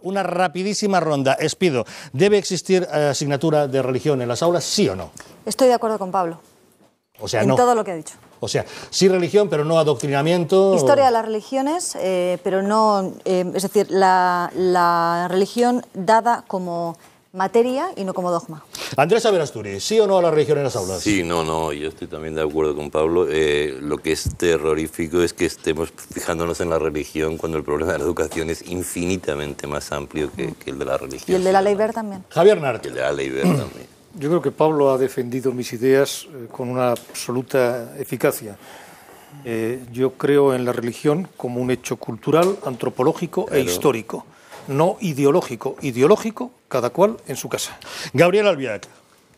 Una rapidísima ronda. Espido, ¿debe existir asignatura de religión en las aulas, sí o no? Estoy de acuerdo con Pablo. O sea, en no. todo lo que ha dicho. O sea, sí religión, pero no adoctrinamiento. Historia de las religiones, pero no... es decir, la religión dada como materia y no como dogma. Andrés Averasturi, ¿sí o no a la religión en las aulas? Sí, no, yo estoy también de acuerdo con Pablo. Lo que es terrorífico es que estemos fijándonos en la religión cuando el problema de la educación es infinitamente más amplio que el de la religión. Y el de la ley Wert también. Javier Nart. El de la ley Wert también. Yo creo que Pablo ha defendido mis ideas con una absoluta eficacia. Yo creo en la religión como un hecho cultural, antropológico e histórico, no ideológico. Ideológico, cada cual en su casa. Gabriel Albiac.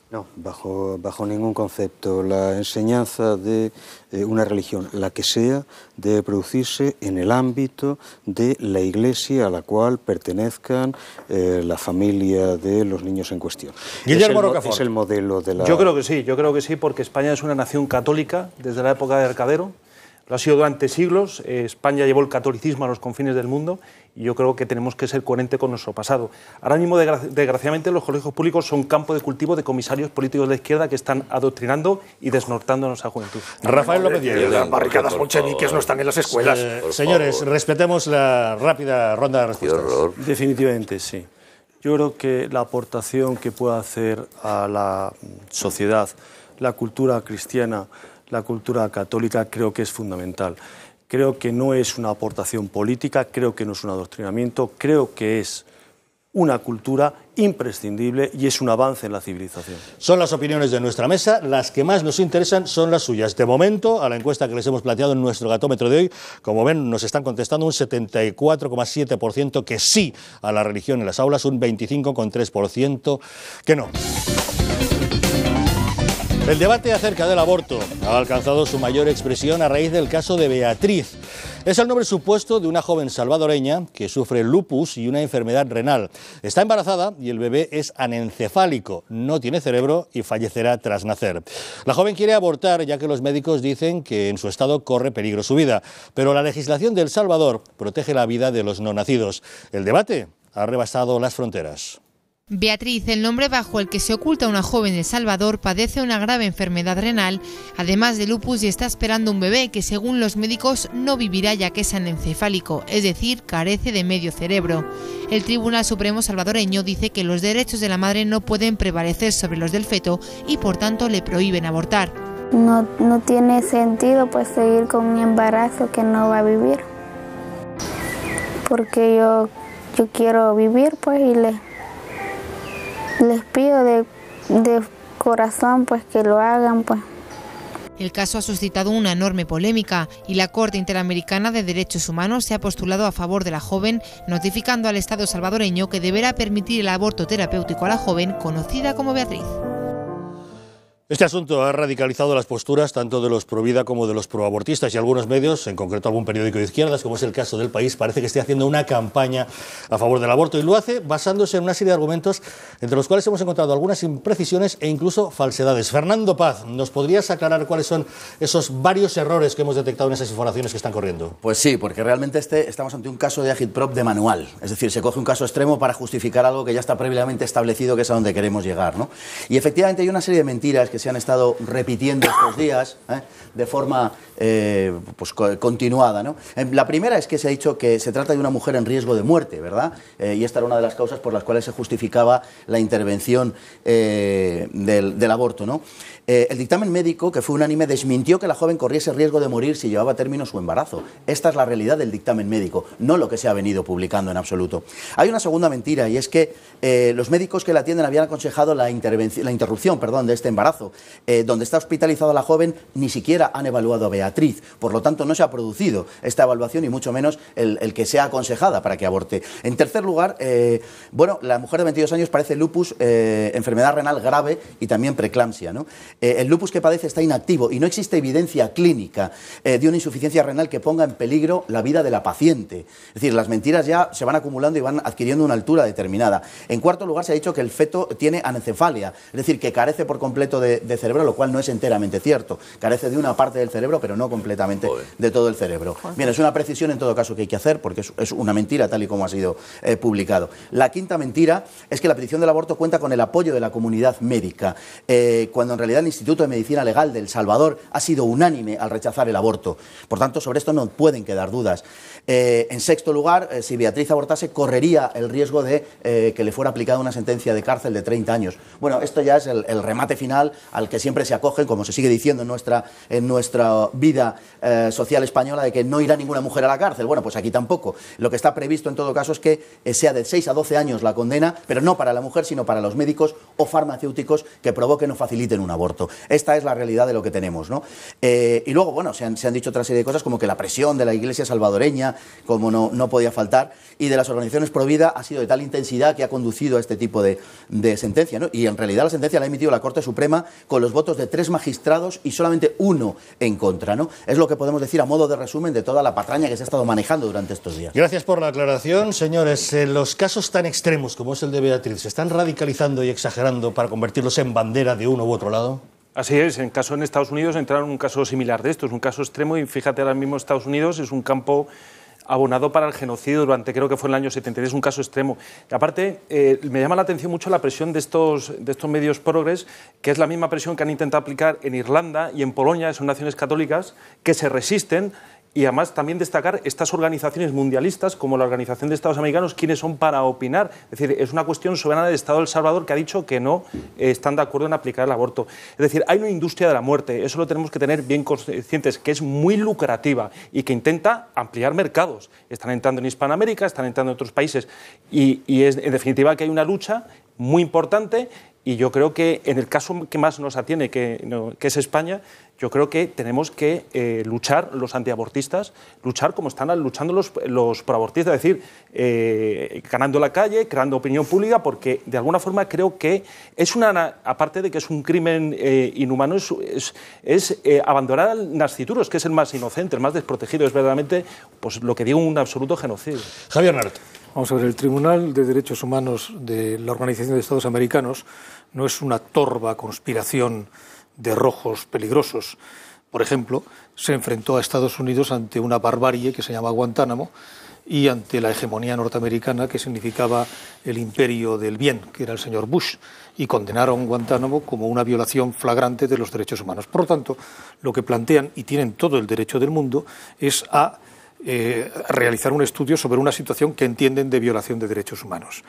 No, bajo ningún concepto. La enseñanza de una religión, la que sea, debe producirse en el ámbito de la Iglesia a la cual pertenezcan la familia de los niños en cuestión. Guillermo Rocafort. Es el modelo de la... Yo creo que sí, porque España es una nación católica desde la época de Hercadero. Lo ha sido durante siglos. España llevó el catolicismo a los confines del mundo y yo creo que tenemos que ser coherentes con nuestro pasado. Ahora mismo, desgraciadamente, los colegios públicos son campo de cultivo de comisarios políticos de la izquierda que están adoctrinando y desnortando a nuestra juventud. Rafael López Diego. Las barricadas bolcheviques no están en las escuelas. Señores, respetemos la rápida ronda de respuestas. Qué horror. Definitivamente sí. Yo creo que la aportación que puede hacer a la sociedad la cultura cristiana, la cultura católica, creo que es fundamental. Creo que no es una aportación política, creo que no es un adoctrinamiento, creo que es una cultura imprescindible y es un avance en la civilización. Son las opiniones de nuestra mesa, las que más nos interesan son las suyas. De momento, a la encuesta que les hemos planteado en nuestro gatómetro de hoy, como ven, nos están contestando un 74,7% que sí a la religión en las aulas, un 25,3% que no. El debate acerca del aborto ha alcanzado su mayor expresión a raíz del caso de Beatriz. Es el nombre supuesto de una joven salvadoreña que sufre lupus y una enfermedad renal. Está embarazada y el bebé es anencefálico, no tiene cerebro y fallecerá tras nacer. La joven quiere abortar ya que los médicos dicen que en su estado corre peligro su vida, pero la legislación de El Salvador protege la vida de los no nacidos. El debate ha rebasado las fronteras. Beatriz, el nombre bajo el que se oculta una joven de El Salvador, padece una grave enfermedad renal, además de lupus, y está esperando un bebé que, según los médicos, no vivirá ya que es anencefálico, es decir, carece de medio cerebro. El Tribunal Supremo salvadoreño dice que los derechos de la madre no pueden prevalecer sobre los del feto y, por tanto, le prohíben abortar. No tiene sentido pues seguir con un embarazo que no va a vivir, porque yo quiero vivir pues y les pido de corazón pues que lo hagan pues. El caso ha suscitado una enorme polémica y la Corte Interamericana de Derechos Humanos se ha postulado a favor de la joven, notificando al Estado salvadoreño que deberá permitir el aborto terapéutico a la joven conocida como Beatriz. Este asunto ha radicalizado las posturas tanto de los pro-vida como de los pro-abortistas y algunos medios, en concreto algún periódico de izquierdas, como es el caso del País, parece que esté haciendo una campaña a favor del aborto y lo hace basándose en una serie de argumentos entre los cuales hemos encontrado algunas imprecisiones e incluso falsedades. Fernando Paz, ¿nos podrías aclarar cuáles son esos varios errores que hemos detectado en esas informaciones que están corriendo? Pues sí, porque realmente estamos ante un caso de agitprop de manual, es decir, se coge un caso extremo para justificar algo que ya está previamente establecido, que es a donde queremos llegar, ¿no? Y efectivamente hay una serie de mentiras que se han estado repitiendo estos días de forma continuada, ¿no? La primera es que se ha dicho que se trata de una mujer en riesgo de muerte, ¿verdad? Y esta era una de las causas por las cuales se justificaba la intervención del aborto, ¿no? El dictamen médico, que fue unánime, desmintió que la joven corriese riesgo de morir si llevaba a término su embarazo. Esta es la realidad del dictamen médico, no lo que se ha venido publicando en absoluto. Hay una segunda mentira y es que los médicos que la atienden habían aconsejado la interrupción de este embarazo. Donde está hospitalizada la joven ni siquiera han evaluado a Beatriz, por lo tanto no se ha producido esta evaluación y mucho menos el que sea aconsejada para que aborte. En tercer lugar, la mujer de 22 años padece lupus, enfermedad renal grave y también preeclampsia, ¿no? El lupus que padece está inactivo y no existe evidencia clínica de una insuficiencia renal que ponga en peligro la vida de la paciente. Es decir, las mentiras ya se van acumulando y van adquiriendo una altura determinada. En cuarto lugar, se ha dicho que el feto tiene anencefalia, es decir, que carece por completo de de cerebro, lo cual no es enteramente cierto. Carece de una parte del cerebro, pero no completamente de todo el cerebro. Bien, es una precisión en todo caso que hay que hacer, porque es una mentira tal y como ha sido publicado. La quinta mentira es que la petición del aborto cuenta con el apoyo de la comunidad médica, cuando en realidad el Instituto de Medicina Legal de El Salvador ha sido unánime al rechazar el aborto. Por tanto, sobre esto no pueden quedar dudas. En sexto lugar, si Beatriz abortase, correría el riesgo de que le fuera aplicada una sentencia de cárcel de 30 años. Bueno, esto ya es el remate final al que siempre se acogen, como se sigue diciendo en nuestra vida social española, de que no irá ninguna mujer a la cárcel. Bueno, pues aquí tampoco. Lo que está previsto en todo caso es que sea de 6 a 12 años la condena, pero no para la mujer, sino para los médicos o farmacéuticos que provoquen o faciliten un aborto. Esta es la realidad de lo que tenemos, ¿no? Y luego, bueno, se han dicho otra serie de cosas, como que la presión de la Iglesia salvadoreña, como no podía faltar, y de las organizaciones pro vida ha sido de tal intensidad que ha conducido a este tipo de sentencia, ¿no? Y en realidad la sentencia la ha emitido la Corte Suprema con los votos de 3 magistrados y solamente 1 en contra, ¿no? Es lo que podemos decir a modo de resumen de toda la patraña que se ha estado manejando durante estos días. Gracias por la aclaración, señores. Los casos tan extremos como es el de Beatriz, ¿se están radicalizando y exagerando para convertirlos en bandera de uno u otro lado? Así es, en Estados Unidos entraron en un caso similar de esto, es un caso extremo y fíjate, ahora mismo Estados Unidos es un campo abonado para el genocidio durante, creo que fue en el año 73, un caso extremo. Y aparte, me llama la atención mucho la presión de estos medios progres, que es la misma presión que han intentado aplicar en Irlanda y en Polonia, son naciones católicas que se resisten. Y además también destacar estas organizaciones mundialistas, como la Organización de Estados Americanos, quienes son para opinar. Es decir, es una cuestión soberana del Estado de El Salvador que ha dicho que no están de acuerdo en aplicar el aborto. Es decir, hay una industria de la muerte, eso lo tenemos que tener bien conscientes, que es muy lucrativa y que intenta ampliar mercados. Están entrando en Hispanoamérica, están entrando en otros países y es en definitiva que hay una lucha muy importante. Y yo creo que en el caso que más nos atiene, que es España, yo creo que tenemos que luchar los antiabortistas, luchar como están luchando los proabortistas, es decir, ganando la calle, creando opinión pública, porque de alguna forma creo que es aparte de que es un crimen inhumano, es abandonar al nasciturus, que es el más inocente, el más desprotegido, es verdaderamente, pues lo que digo, un absoluto genocidio. Javier Nart. Vamos a ver, el Tribunal de Derechos Humanos de la Organización de Estados Americanos no es una torva conspiración de rojos peligrosos. Por ejemplo, se enfrentó a Estados Unidos ante una barbarie que se llama Guantánamo y ante la hegemonía norteamericana que significaba el imperio del bien, que era el señor Bush, y condenaron Guantánamo como una violación flagrante de los derechos humanos. Por lo tanto, lo que plantean, y tienen todo el derecho del mundo, es a realizar un estudio sobre una situación que entienden de violación de derechos humanos.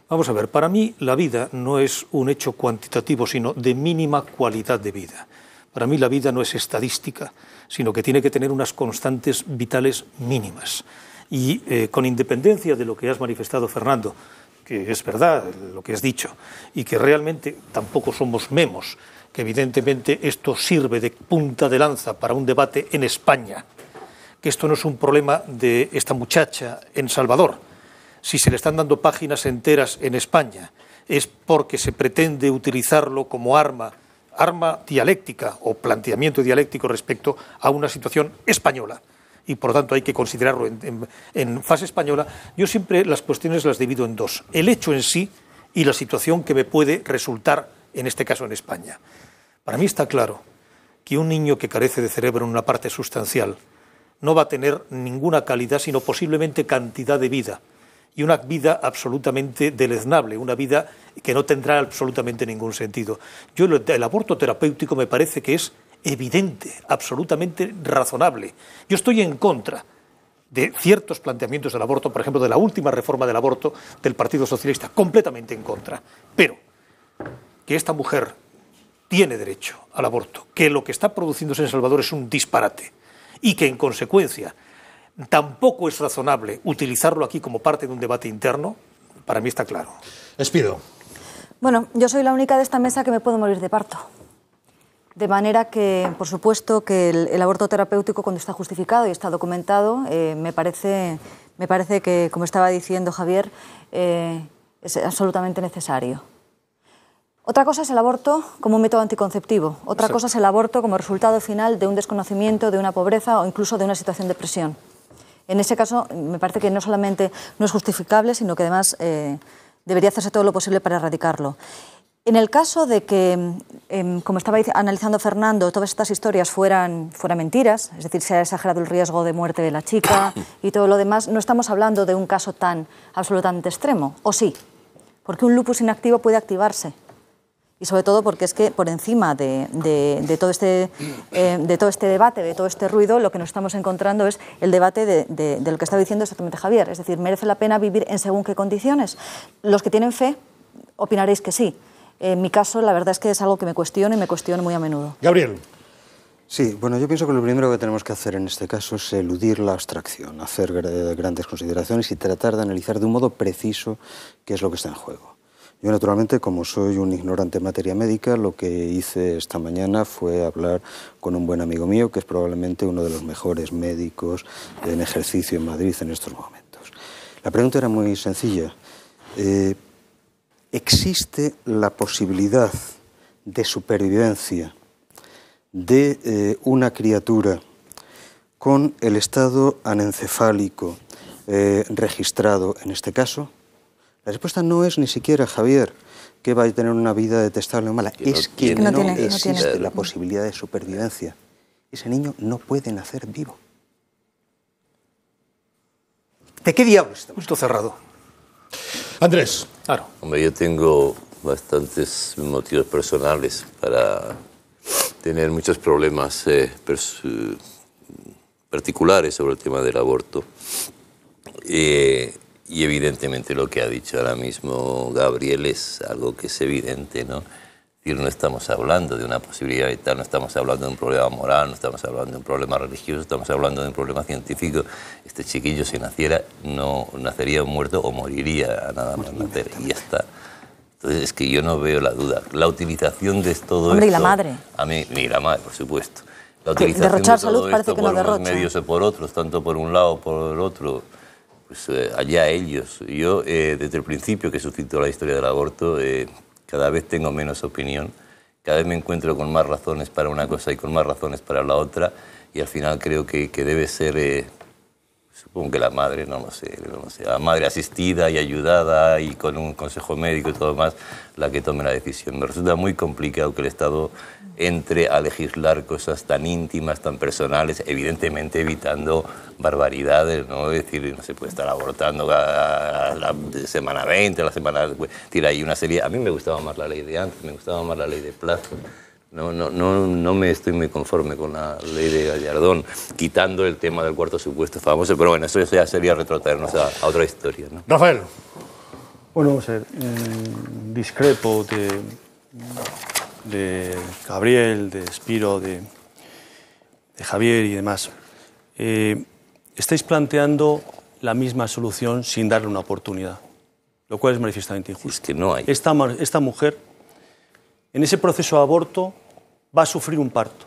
Vamos a ver, para mí la vida no es un hecho cuantitativo, sino de mínima cualidad de vida. Para mí la vida no es estadística, sino que tiene que tener unas constantes vitales mínimas. Y con independencia de lo que has manifestado, Fernando, que es verdad lo que has dicho, y que realmente tampoco somos memos, que evidentemente esto sirve de punta de lanza para un debate en España, que esto no es un problema de esta muchacha en Salvador. Si se le están dando páginas enteras en España es porque se pretende utilizarlo como arma dialéctica o planteamiento dialéctico respecto a una situación española. Y por lo tanto hay que considerarlo en fase española. Yo siempre las cuestiones las divido en dos: el hecho en sí y la situación que me puede resultar, en este caso en España. Para mí está claro que un niño que carece de cerebro en una parte sustancial no va a tener ninguna calidad, sino posiblemente cantidad de vida. Y una vida absolutamente deleznable, una vida que no tendrá absolutamente ningún sentido. El aborto terapéutico me parece que es evidente, absolutamente razonable. Yo estoy en contra de ciertos planteamientos del aborto, por ejemplo, de la última reforma del aborto del Partido Socialista, completamente en contra. Pero que esta mujer tiene derecho al aborto, que lo que está produciéndose en El Salvador es un disparate y que, en consecuencia, tampoco es razonable utilizarlo aquí como parte de un debate interno, para mí está claro. Despido. Bueno, yo soy la única de esta mesa que me puedo morir de parto. De manera que, por supuesto, que el aborto terapéutico, cuando está justificado y está documentado, me parece que, como estaba diciendo Javier, es absolutamente necesario. Otra cosa es el aborto como un método anticonceptivo. Otra cosa es el aborto como resultado final de un desconocimiento, de una pobreza o incluso de una situación de presión. En ese caso, me parece que no solamente no es justificable, sino que además debería hacerse todo lo posible para erradicarlo. En el caso de que, como estaba analizando Fernando, todas estas historias fueran mentiras, es decir, se ha exagerado el riesgo de muerte de la chica y todo lo demás, no estamos hablando de un caso tan absolutamente extremo, ¿o sí? Porque un lupus inactivo puede activarse. Y sobre todo porque es que por encima de todo este debate, de todo este ruido, lo que nos estamos encontrando es el debate de lo que estaba diciendo exactamente Javier. Es decir, ¿merece la pena vivir en según qué condiciones? Los que tienen fe opinaréis que sí. En mi caso, la verdad es que es algo que me cuestiono y me cuestiono muy a menudo. Gabriel. Sí, bueno, yo pienso que lo primero que tenemos que hacer en este caso es eludir la abstracción, hacer grandes consideraciones y tratar de analizar de un modo preciso qué es lo que está en juego. Yo, naturalmente, como soy un ignorante en materia médica, lo que hice esta mañana fue hablar con un buen amigo mío, que es probablemente uno de los mejores médicos en ejercicio en Madrid en estos momentos. La pregunta era muy sencilla. ¿Existe la posibilidad de supervivencia de una criatura con el estado anencefálico registrado en este caso? La respuesta no es ni siquiera, Javier, que va a tener una vida detestable o mala. Es que no existe la posibilidad de supervivencia. Ese niño no puede nacer vivo. ¿De qué diablos estamos? Punto cerrado. Andrés. Claro. Hombre, yo tengo bastantes motivos personales para tener muchos problemas particulares sobre el tema del aborto. Y evidentemente lo que ha dicho ahora mismo Gabriel es algo que es evidente, ¿no? Es decir, no estamos hablando de una posibilidad vital, no estamos hablando de un problema moral, no estamos hablando de un problema religioso, estamos hablando de un problema científico. Este chiquillo, si naciera, no nacería muerto o moriría a nada más nacer, y ya está. Entonces es que yo no veo la duda. La utilización de todo esto... ¿y la madre? A mí, y la madre, por supuesto. La utilización derrochar de todo salud parece esto que no por unos derrocha. medios o por otros, tanto por un lado o por el otro, pues allá ellos. Yo, desde el principio que suscitó la historia del aborto, cada vez tengo menos opinión, cada vez me encuentro con más razones para una cosa y con más razones para la otra, y al final creo que debe ser, supongo que la madre, no lo sé, la madre asistida y ayudada y con un consejo médico y todo más, la que tome la decisión. Me resulta muy complicado que el Estado entre a legislar cosas tan íntimas, tan personales, evidentemente evitando barbaridades, ¿no? Es decir, no se puede estar abortando a la semana 20, a la semana... Tira ahí una serie... A mí me gustaba más la ley de antes, me gustaba más la ley de plazo. No me estoy muy conforme con la ley de Gallardón, quitando el tema del cuarto supuesto famoso, pero bueno, eso ya sería retrotraernos a otra historia, ¿no? Rafael. Bueno, vamos a ver, discrepo de Gabriel, de Spiro, de Javier y demás. Estáis planteando la misma solución sin darle una oportunidad, lo cual es manifiestamente injusto. Es que no hay. Esta mujer, en ese proceso de aborto, va a sufrir un parto.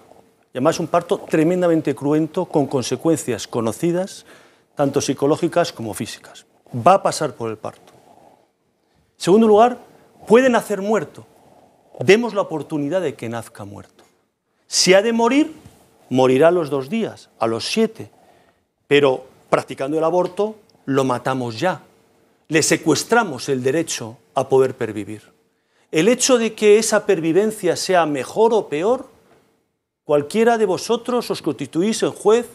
Y además un parto tremendamente cruento, con consecuencias conocidas, tanto psicológicas como físicas. Va a pasar por el parto. En segundo lugar, puede nacer muerto. Demos la oportunidad de que nazca muerto. Si ha de morir, morirá a los 2 días, a los 7. Pero practicando el aborto, lo matamos ya. Le secuestramos el derecho a poder pervivir. El hecho de que esa pervivencia sea mejor o peor, cualquiera de vosotros os constituís en juez,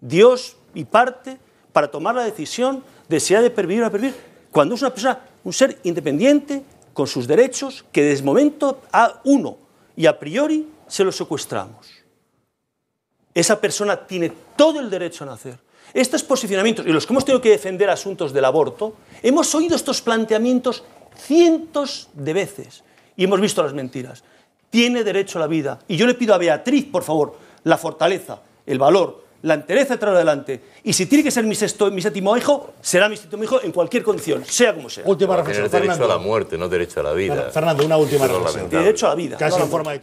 Dios y parte, para tomar la decisión de si ha de pervivir o no pervivir, cuando es una persona, un ser independiente, con sus derechos, que desde el momento A1 y a priori se los secuestramos. Esa persona tiene todo el derecho a nacer. Estos posicionamientos, y los que hemos tenido que defender asuntos del aborto, hemos oído estos planteamientos cientos de veces y hemos visto las mentiras. Tiene derecho a la vida. Y yo le pido a Beatriz, por favor, la fortaleza, el valor, la entereza de traer adelante. Y si tiene que ser mi 7º hijo, será mi 7º hijo en cualquier condición, sea como sea. Última reflexión, Tiene derecho Fernando. a la muerte, no derecho a la vida. Fernando, una última reflexión. Derecho a la vida. Casi en forma de